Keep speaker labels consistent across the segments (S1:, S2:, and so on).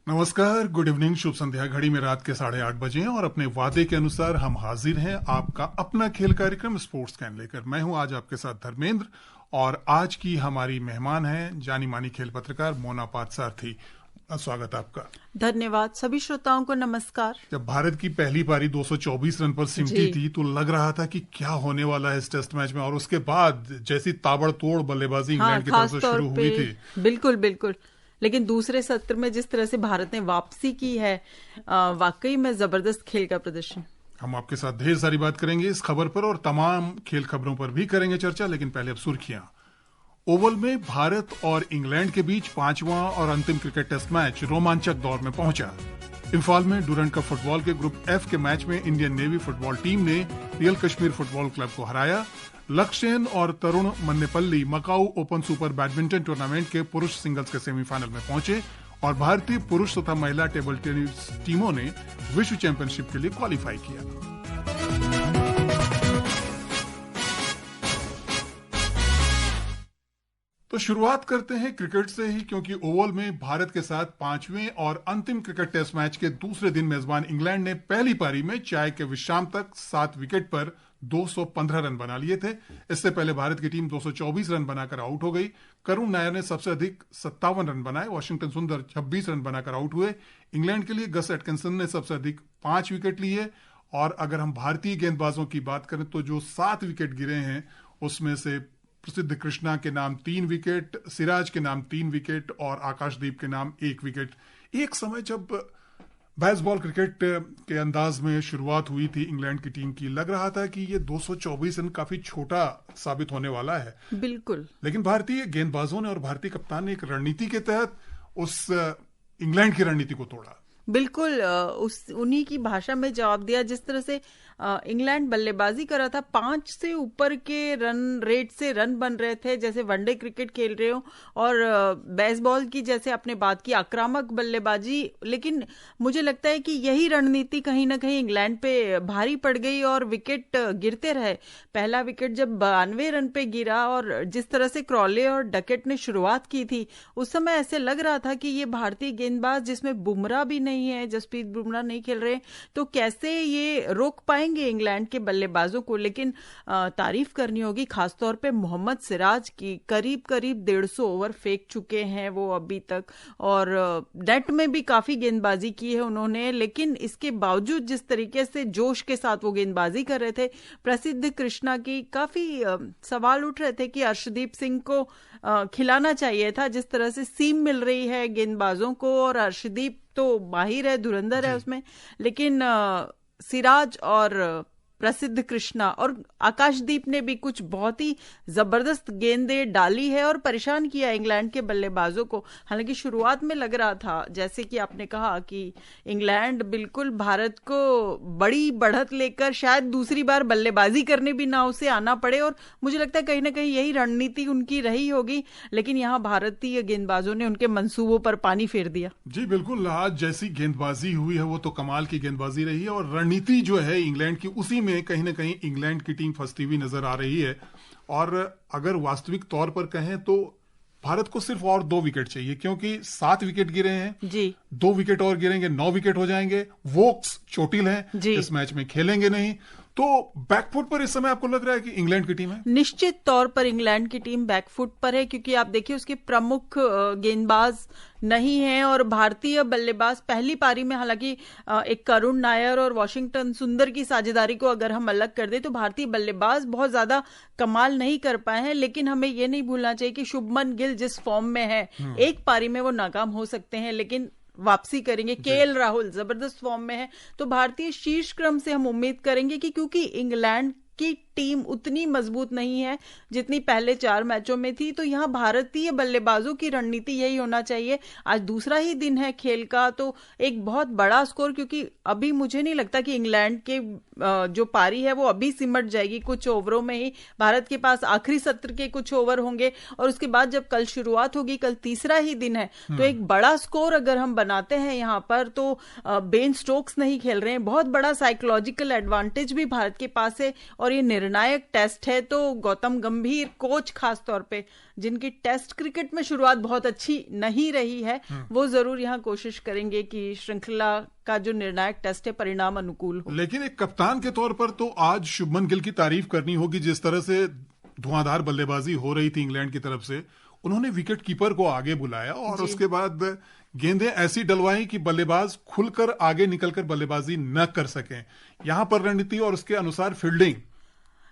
S1: नमस्कार, good evening, शुभ संध्या। घड़ी में रात के 8:30 बजे हैं और अपने वादे के अनुसार हम हाजिर हैं आपका अपना खेल कार्यक्रम स्पोर्ट्स कैन लेकर। मैं हूं आज आपके साथ धर्मेंद्र और आज की हमारी मेहमान हैं जानी मानी खेल पत्रकार मोना पार्थसारथी। स्वागत आपका।
S2: धन्यवाद। सभी श्रोताओं को नमस्कार।
S1: जब भारत की पहली पारी 224 रन पर सिमटी थी तो लग रहा था कि क्या होने वाला है इस टेस्ट मैच में, और उसके बाद जैसी ताबड़तोड़ बल्लेबाजी इंग्लैंड की तरफ से शुरू हुई थी।
S2: बिल्कुल बिल्कुल, लेकिन दूसरे सत्र में जिस तरह से भारत ने वापसी की है, वाकई में जबरदस्त खेल का प्रदर्शन।
S1: हम आपके साथ ढेर सारी बात करेंगे इस खबर पर और तमाम खेल खबरों पर भी करेंगे चर्चा, लेकिन पहले अब सुर्खियां। ओवल में भारत और इंग्लैंड के बीच 5वां और अंतिम क्रिकेट टेस्ट मैच रोमांचक दौर में पहुंचा। इंफाल में डूरंड कप फुटबॉल के ग्रुप एफ के मैच में इंडियन नेवी फुटबॉल टीम ने रियल कश्मीर फुटबॉल क्लब को हराया। लक्ष्य सेन और Tarun Mannepalli Macau Open super badminton tournament के पुरुष सिंगल्स के सेमीफाइनल में पहुंचे और भारतीय पुरुष तथा महिला टेबल टेनिस टीमों ने विश्व चैंपियनशिप के लिए क्वालिफाई किया। तो शुरुआत करते हैं क्रिकेट से ही, क्योंकि ओवल में भारत के साथ 5वें और अंतिम क्रिकेट टेस्ट मैच के दूसरे दिन मेजबान इंग्लैंड ने पहली पारी में चाय के विश्राम तक 7 विकेट पर 215 रन बना लिए थे। इससे पहले भारत की टीम 224 रन बनाकर आउट हो गई। करुण नायर ने सबसे अधिक 57 रन बनाए। वॉशिंगटन सुंदर 26 रन बनाकर आउट हुए। इंग्लैंड के लिए गस एटकिंसन ने सबसे अधिक 5 विकेट लिए। और अगर हम भारतीय गेंदबाजों की बात करें तो जो 7 विकेट गिरे हैं उसमें से प्रसिद्ध कृष्णा के नाम 3 विकेट, सिराज के नाम 3 विकेट और आकाशदीप के नाम 1 विकेट। एक समय जब बेसबॉल क्रिकेट के अंदाज में शुरुआत हुई थी इंग्लैंड की टीम की, लग रहा था कि ये 224 रन काफी छोटा साबित होने वाला है।
S2: बिल्कुल,
S1: लेकिन भारतीय गेंदबाजों ने और भारतीय कप्तान ने एक रणनीति के तहत उस इंग्लैंड की रणनीति को तोड़ा।
S2: बिल्कुल, उन्हीं की भाषा में जवाब दिया। जिस तरह से इंग्लैंड बल्लेबाजी कर रहा था, 5 से ऊपर के रन रेट से रन बन रहे थे, जैसे वनडे क्रिकेट खेल रहे हो, और बेसबॉल की जैसे आपने बात की आक्रामक बल्लेबाजी। लेकिन मुझे लगता है कि यही रणनीति कहीं ना कहीं इंग्लैंड पे भारी पड़ गई और विकेट गिरते रहे। पहला विकेट जब 92 रन पे गिरा और जिस तरह से क्रॉले और डकेट ने शुरुआत की थी, उस समय ऐसे लग रहा था कि ये भारतीय गेंदबाज, जिसमें बुमराह भी नहीं है, जसप्रीत बुमराह नहीं खेल रहे, तो कैसे ये रोक पाएंगे इंग्लैंड के बल्लेबाजों को। लेकिन तारीफ करनी होगी खासतौर पे मोहम्मद सिराज की। करीब 150 ओवर फेंक चुके हैं वो अभी तक, और नेट में भी काफी गेंदबाजी की है उन्होंने। लेकिन इसके बावजूद जिस तरीके से जोश के साथ वो गेंदबाजी कर रहे थे, प्रसिद्ध कृष्णा की काफी सवाल उठ रहे थे कि अर्शदीप सिंह को खिलाना चाहिए था। जिस तरह से सीम मिल रही है गेंदबाजों को, और अर्शदीप तो माहिर है, धुरंधर है उसमें, लेकिन सिराज और प्रसिद्ध कृष्णा और आकाशदीप ने भी कुछ बहुत ही जबरदस्त गेंदें डाली है और परेशान किया इंग्लैंड के बल्लेबाजों को। हालांकि शुरुआत में लग रहा था, जैसे कि आपने कहा, कि इंग्लैंड बिल्कुल भारत को बड़ी बढ़त लेकर शायद दूसरी बार बल्लेबाजी करने भी ना उसे आना पड़े, और मुझे लगता है कहीं ना कहीं यही रणनीति उनकी रही होगी। लेकिन यहाँ भारतीय गेंदबाजों ने उनके मंसूबों पर पानी फेर दिया।
S1: जी बिल्कुल, आज जैसी गेंदबाजी हुई है वो तो कमाल की गेंदबाजी रही है, और रणनीति जो है इंग्लैंड की, उसी में कहीं ना कहीं इंग्लैंड की टीम फंसती हुई नजर आ रही है। और अगर वास्तविक तौर पर कहें तो भारत को सिर्फ और 2 विकेट चाहिए, क्योंकि 7 विकेट गिरे हैं जी। 2 विकेट और गिरेंगे, 9 विकेट हो जाएंगे। वोक्स चोटिल हैं, इस मैच में खेलेंगे नहीं। तो बैकफुट पर इस समय आपको लग रहा है कि इंग्लैंड की टीम है?
S2: निश्चित तौर पर इंग्लैंड की टीम बैकफुट पर है, क्योंकि आप देखिए उसके प्रमुख गेंदबाज नहीं है, और भारतीय बल्लेबाज पहली पारी में, हालांकि एक करुण नायर और वॉशिंगटन सुंदर की साझेदारी को अगर हम अलग कर दें तो भारतीय बल्लेबाज बहुत ज्यादा कमाल नहीं कर पाए हैं। लेकिन हमें यह नहीं भूलना चाहिए कि शुभमन गिल जिस फॉर्म में है, एक पारी में वो नाकाम हो सकते हैं लेकिन वापसी करेंगे। केएल राहुल जबरदस्त फॉर्म में है, तो भारतीय शीर्ष क्रम से हम उम्मीद करेंगे कि, क्योंकि इंग्लैंड की टीम उतनी मजबूत नहीं है जितनी पहले 4 मैचों में थी, तो यहाँ भारतीय बल्लेबाजों की रणनीति यही होना चाहिए। आज दूसरा ही दिन है खेल का, तो एक बहुत बड़ा स्कोर, क्योंकि अभी मुझे नहीं लगता कि इंग्लैंड के जो पारी है वो अभी सिमट जाएगी। कुछ ओवरों में ही भारत के पास आखिरी सत्र के कुछ ओवर होंगे, और उसके बाद जब कल शुरुआत होगी, कल तीसरा ही दिन है, तो एक बड़ा स्कोर अगर हम बनाते हैं यहाँ पर, तो बेन स्टोक्स नहीं खेल रहे हैं। बहुत बड़ा साइकोलॉजिकल एडवांटेज भी भारत के पास है, और ये निर्णय निर्णायक टेस्ट है तो गौतम गंभीर कोच खास तौर पे, जिनकी टेस्ट क्रिकेट में शुरुआत बहुत अच्छी नहीं रही है, वो जरूर यहाँ कोशिश करेंगे कि श्रृंखला का जो निर्णायक टेस्ट है परिणाम अनुकूल हो।
S1: लेकिन एक कप्तान के तौर पर तो आज शुभमन गिल की तारीफ करनी होगी। जिस तरह से धुआंधार बल्लेबाजी हो रही थी इंग्लैंड की तरफ से, उन्होंने विकेट कीपर को आगे बुलाया और उसके बाद गेंदें ऐसी डलवाई कि बल्लेबाज खुलकर आगे निकलकर बल्लेबाजी न कर सकें। यहां पर रणनीति और उसके अनुसार फील्डिंग,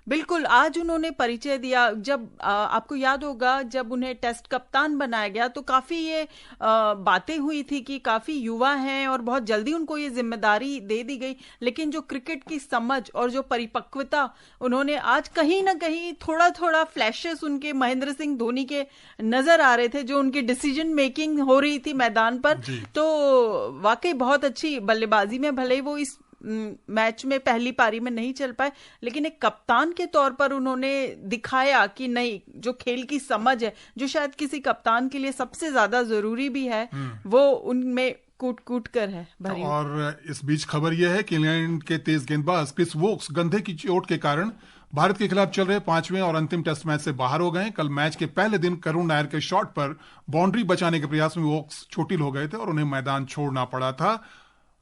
S2: बिल्कुल आज उन्होंने परिचय दिया। जब आपको याद होगा जब उन्हें टेस्ट कप्तान बनाया गया तो काफी ये बातें हुई थी कि काफी युवा हैं और बहुत जल्दी उनको ये जिम्मेदारी दे दी गई, लेकिन जो क्रिकेट की समझ और जो परिपक्वता उन्होंने आज कहीं ना कहीं थोड़ा थोड़ा फ्लैशेस उनके महेंद्र सिंह धोनी के नजर आ रहे थे, जो उनकी डिसीजन मेकिंग हो रही थी मैदान पर। तो वाकई बहुत अच्छी बल्लेबाजी में, भले ही वो इस मैच में पहली पारी में नहीं चल पाए, लेकिन एक कप्तान के तौर पर उन्होंने दिखाया कि नहीं, जो खेल की समझ है जो शायद किसी कप्तान के लिए सबसे ज्यादा जरूरी भी है, वो उनमें कूट कूट कर है भरी।
S1: और इस बीच खबर यह है कि इंग्लैंड के तेज गेंदबाज क्रिस वोक्स गंधे की चोट के कारण भारत के खिलाफ चल रहे 5वें और अंतिम टेस्ट मैच से बाहर हो गए। कल मैच के पहले दिन करुण नायर के शॉट पर बाउंड्री बचाने के प्रयास में वोक्स चोटिल हो गए थे और उन्हें मैदान छोड़ना पड़ा था।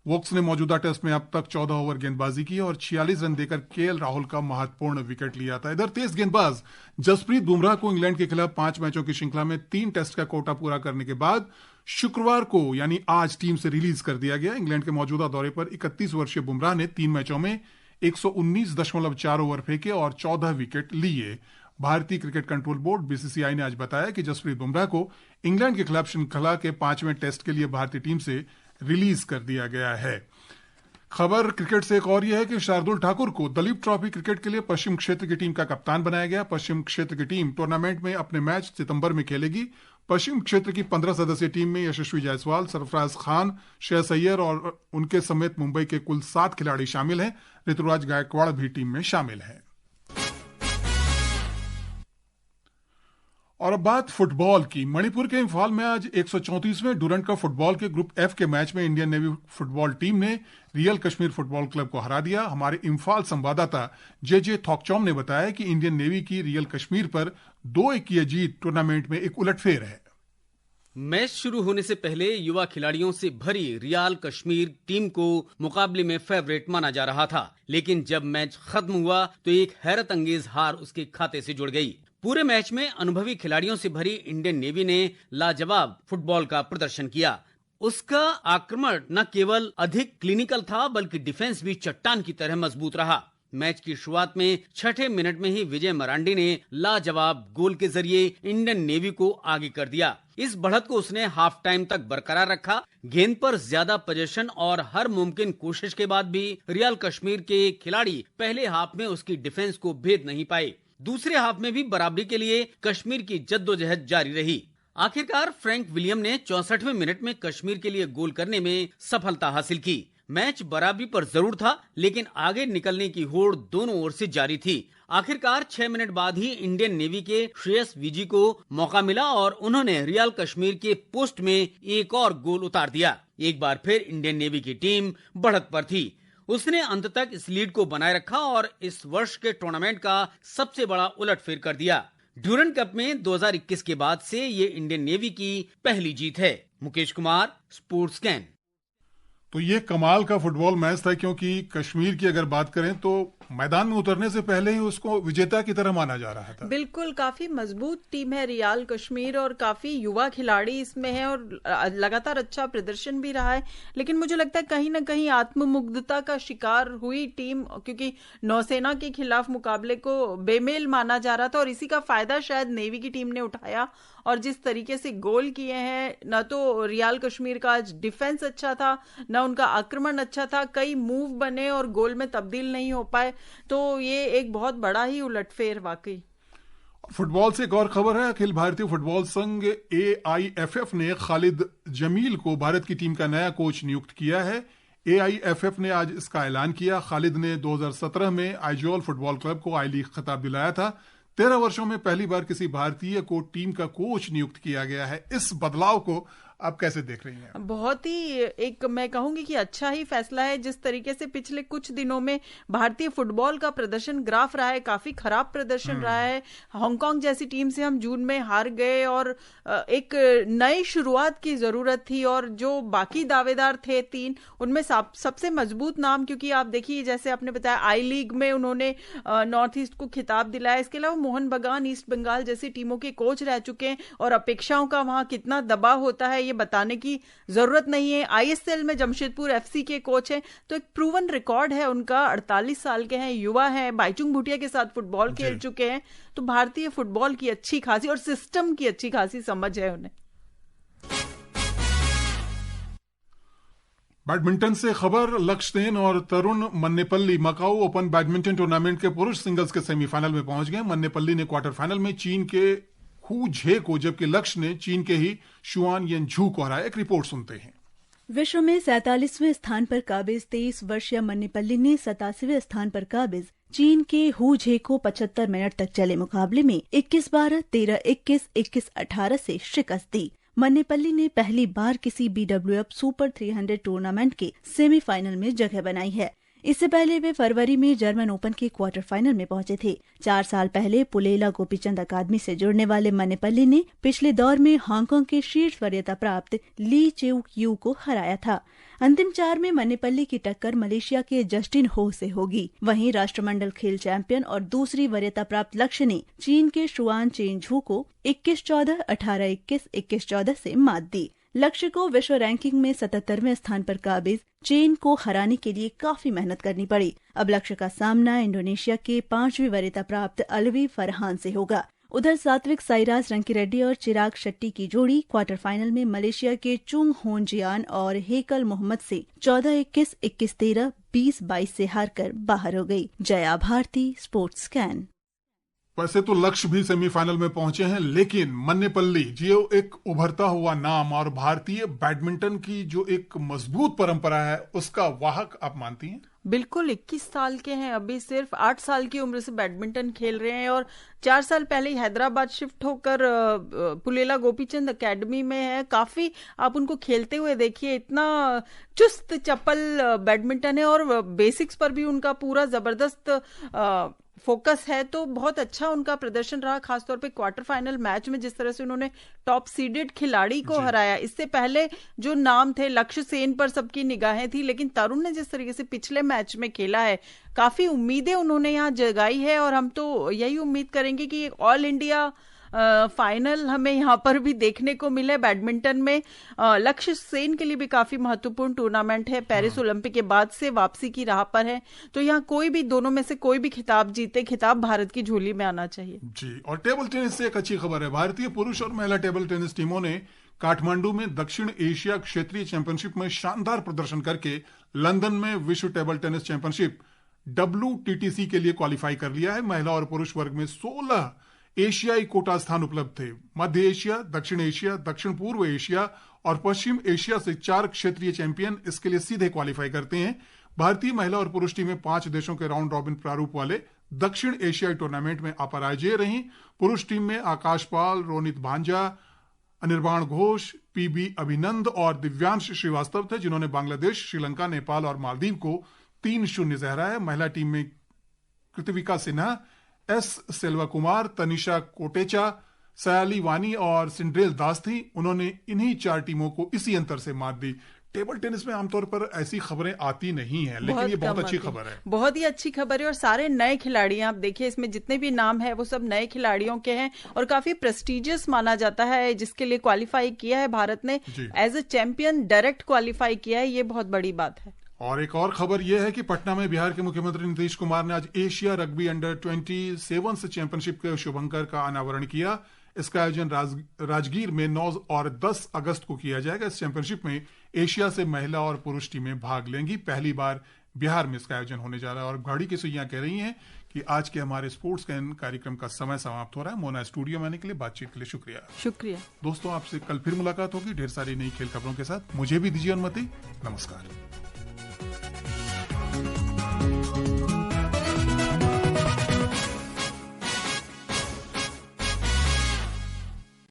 S1: वोक्स ने मौजूदा टेस्ट में अब तक 14 ओवर गेंदबाजी की और 46 रन देकर केएल राहुल का महत्वपूर्ण विकेट लिया था। इधर तेज गेंदबाज जसप्रीत बुमराह को इंग्लैंड के खिलाफ 5 मैचों की श्रृंखला में 3 टेस्ट का कोटा पूरा करने के बाद शुक्रवार को यानी आज टीम से रिलीज कर दिया गया। इंग्लैंड के मौजूदा दौरे पर 31 वर्षीय बुमराह ने 3 मैचों में 119.4 ओवर फेंके और 14 विकेट लिए। भारतीय क्रिकेट कंट्रोल बोर्ड बीसीसीआई ने आज बताया कि जसप्रीत बुमराह को इंग्लैंड के खिलाफ श्रृंखला के 5वें टेस्ट के लिए भारतीय टीम से रिलीज कर दिया गया है। खबर क्रिकेट से एक और यह है कि शार्दुल ठाकुर को दलीप ट्रॉफी क्रिकेट के लिए पश्चिम क्षेत्र की टीम का कप्तान बनाया गया। पश्चिम क्षेत्र की टीम टूर्नामेंट में अपने मैच सितंबर में खेलेगी। पश्चिम क्षेत्र की 15 सदस्यीय टीम में यशस्वी जायसवाल, सरफराज खान, श्रेयस अय्यर और उनके समेत मुंबई के कुल 7 खिलाड़ी शामिल हैं। ऋतुराज गायकवाड़ भी टीम में शामिल है। और अब बात फुटबॉल की। मणिपुर के इंफाल में आज 134वें डूरंट कप फुटबॉल के ग्रुप एफ के मैच में इंडियन नेवी फुटबॉल टीम ने रियल कश्मीर फुटबॉल क्लब को हरा दिया। हमारे इंफाल संवाददाता जे थॉकचौम ने बताया कि इंडियन नेवी की रियल कश्मीर पर 2-1 की जीत टूर्नामेंट में एक उलटफेर है।
S3: मैच शुरू होने से पहले युवा खिलाड़ियों से भरी रियल कश्मीर टीम को मुकाबले में फेवरेट माना जा रहा था, लेकिन जब मैच खत्म हुआ तो एक हैरत अंगेज हार उसके खाते से जुड़ गई। पूरे मैच में अनुभवी खिलाड़ियों से भरी इंडियन नेवी ने लाजवाब फुटबॉल का प्रदर्शन किया। उसका आक्रमण न केवल अधिक क्लिनिकल था बल्कि डिफेंस भी चट्टान की तरह मजबूत रहा। मैच की शुरुआत में 6 मिनट में ही विजय मरांडी ने लाजवाब गोल के जरिए इंडियन नेवी को आगे कर दिया। इस बढ़त को उसने हाफ टाइम तक बरकरार रखा। गेंद पर ज्यादा पोजीशन और हर मुमकिन कोशिश के बाद भी रियल कश्मीर के खिलाड़ी पहले हाफ में उसकी डिफेंस को भेद नहीं पाए। दूसरे हाफ में भी बराबरी के लिए कश्मीर की जद्दोजहद जारी रही। आखिरकार फ्रैंक विलियम ने 64वें मिनट में कश्मीर के लिए गोल करने में सफलता हासिल की। मैच बराबरी पर जरूर था, लेकिन आगे निकलने की होड़ दोनों ओर से जारी थी। आखिरकार 6 मिनट बाद ही इंडियन नेवी के श्रेयस विजी को मौका मिला और उन्होंने रियल कश्मीर के पोस्ट में एक और गोल उतार दिया। एक बार फिर इंडियन नेवी की टीम बढ़त पर थी। उसने अंत तक इस लीड को बनाए रखा और इस वर्ष के टूर्नामेंट का सबसे बड़ा उलटफेर कर दिया। डूरंट कप में 2021 के बाद से ये इंडियन नेवी की पहली जीत है। Mukesh Kumar, sports can.
S1: तो ये कमाल का फुटबॉल मैच था, क्योंकि कश्मीर की अगर बात करें तो मैदान में उतरने से पहले ही उसको विजेता की तरह माना जा रहा था।
S2: बिल्कुल, काफी मजबूत टीम है रियल कश्मीर और काफी युवा खिलाड़ी इसमें है और लगातार अच्छा प्रदर्शन भी रहा है। लेकिन मुझे लगता है कहीं ना कहीं आत्ममुग्धता का शिकार हुई टीम, क्योंकि नौसेना के खिलाफ मुकाबले को बेमेल माना जा रहा था और इसी का फायदा शायद नेवी की टीम ने उठाया। और जिस तरीके से गोल किए हैं, न तो रियल कश्मीर का आज डिफेंस अच्छा था, न उनका आक्रमण अच्छा था, कई मूव बने और गोल में तब्दील नहीं हो पाए। तो ये एक बहुत बड़ा ही उलटफेर वाकई।
S1: फुटबॉल से एक और खबर है। अखिल भारतीय फुटबॉल संघ AIFF ने खालिद जमील को भारत की टीम का नया कोच नियुक्त किया है। AIFF ने आज इसका ऐलान किया। खालिद ने 2017 में आइजोल फुटबॉल क्लब को आई लीग खिताब दिलाया था। 13 वर्षों में पहली बार किसी भारतीय को टीम का कोच नियुक्त किया गया है। इस बदलाव को आप कैसे देख रही हैं?
S2: बहुत ही एक मैं कहूंगी कि अच्छा ही फैसला है। जिस तरीके से पिछले कुछ दिनों में भारतीय फुटबॉल का प्रदर्शन ग्राफ रहा है, काफी खराब प्रदर्शन रहा है। हांगकांग जैसी टीम से हम जून में हार गए और एक नई शुरुआत की जरूरत थी। और जो बाकी दावेदार थे 3, उनमें सबसे मजबूत नाम, क्योंकि आप देखिए जैसे आपने बताया आई लीग में उन्होंने नॉर्थ ईस्ट को खिताब दिलाया। इसके अलावा मोहन बगान ईस्ट बंगाल जैसी टीमों के कोच रह चुके हैं और अपेक्षाओं का वहां कितना दबाव होता है ये बताने की जरूरत नहीं है। आईएसएल में जमशेदपुर एफसी के कोच हैं, तो एक प्रूवन रिकॉर्ड है उनका। 48 साल के हैं, युवा हैं, बाईचुंग भूटिया के साथ फुटबॉल खेल चुके हैं। तो भारतीय फुटबॉल की अच्छी खासी और सिस्टम की अच्छी खासी समझ है उन्हें।
S1: बैडमिंटन से खबर, लक्ष्य सेन और Tarun Mannepalli Macau Open badminton tournament के पुरुष सिंगल्स के सेमीफाइनल में पहुंच गए। मन्नेपल्ली ने क्वार्टर फाइनल में चीन के हु झे को, जबकि लक्ष्य ने चीन के ही शुआन येनझू को हराया। एक रिपोर्ट सुनते हैं।
S4: विश्व में 47वें स्थान पर काबिज 23 वर्षीय मन्नेपल्ली ने 87वें स्थान पर काबिज चीन के हु झे को 75 मिनट तक चले मुकाबले में 21-12, 13-21, 21-18 से शिकस्त दी। मन्नेपल्ली ने पहली बार किसी BWF सुपर 300 टूर्नामेंट के सेमीफाइनल में जगह बनाई है। इससे पहले वे फरवरी में जर्मन ओपन के क्वार्टर फाइनल में पहुंचे थे। 4 साल पहले पुलेला गोपीचंद अकादमी से जुड़ने वाले मन्नेपल्ली ने पिछले दौर में हांगकांग के शीर्ष वरीयता प्राप्त ली चेउक यू को हराया था। अंतिम 4 में मन्नेपल्ली की टक्कर मलेशिया के जस्टिन हो से होगी। वहीं राष्ट्रमंडल खेल चैंपियन और दूसरी वरीयता प्राप्त लक्ष्य ने चीन के शुआन चेनझू को 21-14, 18-21, 21-14 से मात दी। लक्ष्य को विश्व रैंकिंग में 77वें स्थान पर काबिज चीन को हराने के लिए काफी मेहनत करनी पड़ी। अब लक्ष्य का सामना इंडोनेशिया के 5वीं वरीयता प्राप्त अलवी फरहान से होगा। उधर सात्विक साईराज रंकीरेड्डी और चिराग शेट्टी की जोड़ी क्वार्टर फाइनल में मलेशिया के चुंग होन जियान और हेकल मोहम्मद से 14-21, 21-13, 20-22 से हारकर बाहर हो गई। Jaya Bharati, sports scan.
S1: वैसे तो लक्ष्य भी सेमीफाइनल में पहुंचे हैं, लेकिन मन्नेपल्ली जो एक उभरता हुआ नाम और भारतीय बैडमिंटन की जो एक मजबूत परंपरा है उसका वाहक आप मानती हैं?
S2: बिल्कुल, 21 साल के हैं अभी, सिर्फ 8 साल की उम्र से बैडमिंटन खेल रहे हैं और 4 साल पहले ही हैदराबाद शिफ्ट होकर पुलेला गोपीचंद एकेडमी में है। काफी आप उनको खेलते हुए देखिए, इतना चुस्त चपल बैडमिंटन है और बेसिक्स पर भी उनका पूरा जबरदस्त फोकस है। तो बहुत अच्छा उनका प्रदर्शन रहा, खासतौर पे क्वार्टर फाइनल मैच में जिस तरह से उन्होंने टॉप सीडेड खिलाड़ी को हराया। इससे पहले जो नाम थे, लक्ष्य सेन पर सबकी निगाहें थी, लेकिन तरुण ने जिस तरीके से पिछले मैच में खेला है, काफी उम्मीदें उन्होंने यहाँ जगाई है। और हम तो यही उम्मीद करेंगे कि ऑल इंडिया फाइनल हमें यहाँ पर भी देखने को मिले बैडमिंटन में। लक्ष्य सेन के लिए भी काफी महत्वपूर्ण टूर्नामेंट है, पेरिस ओलंपिक के बाद से वापसी की राह पर है। तो यहाँ कोई भी, दोनों में से कोई भी खिताब जीते, खिताब भारत की झोली में आना चाहिए
S1: जी। और टेबल टेनिस से एक अच्छी खबर है, भारतीय पुरुष और महिला टेबल टेनिस टीमों ने काठमांडू में दक्षिण एशिया क्षेत्रीय चैंपियनशिप में शानदार प्रदर्शन करके लंदन में विश्व टेबल टेनिस चैंपियनशिप WTTC के लिए क्वालिफाई कर लिया है। महिला और पुरुष वर्ग में 16 एशियाई कोटा स्थान उपलब्ध थे। मध्य एशिया, दक्षिण एशिया, दक्षिण पूर्व एशिया और पश्चिम एशिया से 4 क्षेत्रीय चैंपियन इसके लिए सीधे क्वालिफाई करते हैं। भारतीय महिला और पुरुष टीमें 5 देशों के राउंड रॉबिन प्रारूप वाले दक्षिण एशियाई टूर्नामेंट में अपराजय रही। पुरुष टीम में आकाश पाल, रोनित भांजा, अनिर्बाण घोष, PB अभिनंद और दिव्यांश श्रीवास्तव थे, जिन्होंने बांग्लादेश, श्रीलंका, नेपाल और मालदीव को 3-0 से हराया। महिला टीम में कृतिविका सिन्हा, S सेल्वा कुमार, तनिषा कोटेचा, सयाली वानी और सिंड्रेल दास थी। उन्होंने इन्हीं 4 टीमों को इसी अंतर से मात दी। टेबल टेनिस में आमतौर पर ऐसी खबरें आती नहीं है, लेकिन ये बहुत अच्छी खबर है,
S2: बहुत ही अच्छी खबर है। और सारे नए खिलाड़ी, आप देखिए इसमें जितने भी नाम है वो सब नए खिलाड़ियों के हैं और काफी प्रेस्टिजियस माना जाता है। जिसके लिए क्वालिफाई किया है भारत ने, as a champion direct qualify किया है, ये बहुत बड़ी बात है।
S1: और एक और खबर यह है कि पटना में बिहार के मुख्यमंत्री नीतीश कुमार ने आज एशिया रग्बी अंडर-27 चैंपियनशिप के शुभंकर का अनावरण किया। इसका आयोजन राजगीर में 9 और 10 अगस्त को किया जाएगा। इस चैंपियनशिप में एशिया से महिला और पुरुष टीमें भाग लेंगी। पहली बार बिहार में इसका आयोजन होने जा रहा है। और घड़ी की सुइयां कह रही हैं कि आज के हमारे स्पोर्ट्स कैन कार्यक्रम का समय समाप्त हो रहा है। मोना, स्टूडियो में आने के लिए, बातचीत के लिए शुक्रिया। दोस्तों, आपसे कल फिर मुलाकात होगी ढेर सारी नई खेल खबरों के साथ। मुझे भी दीजिए अनुमति। नमस्कार।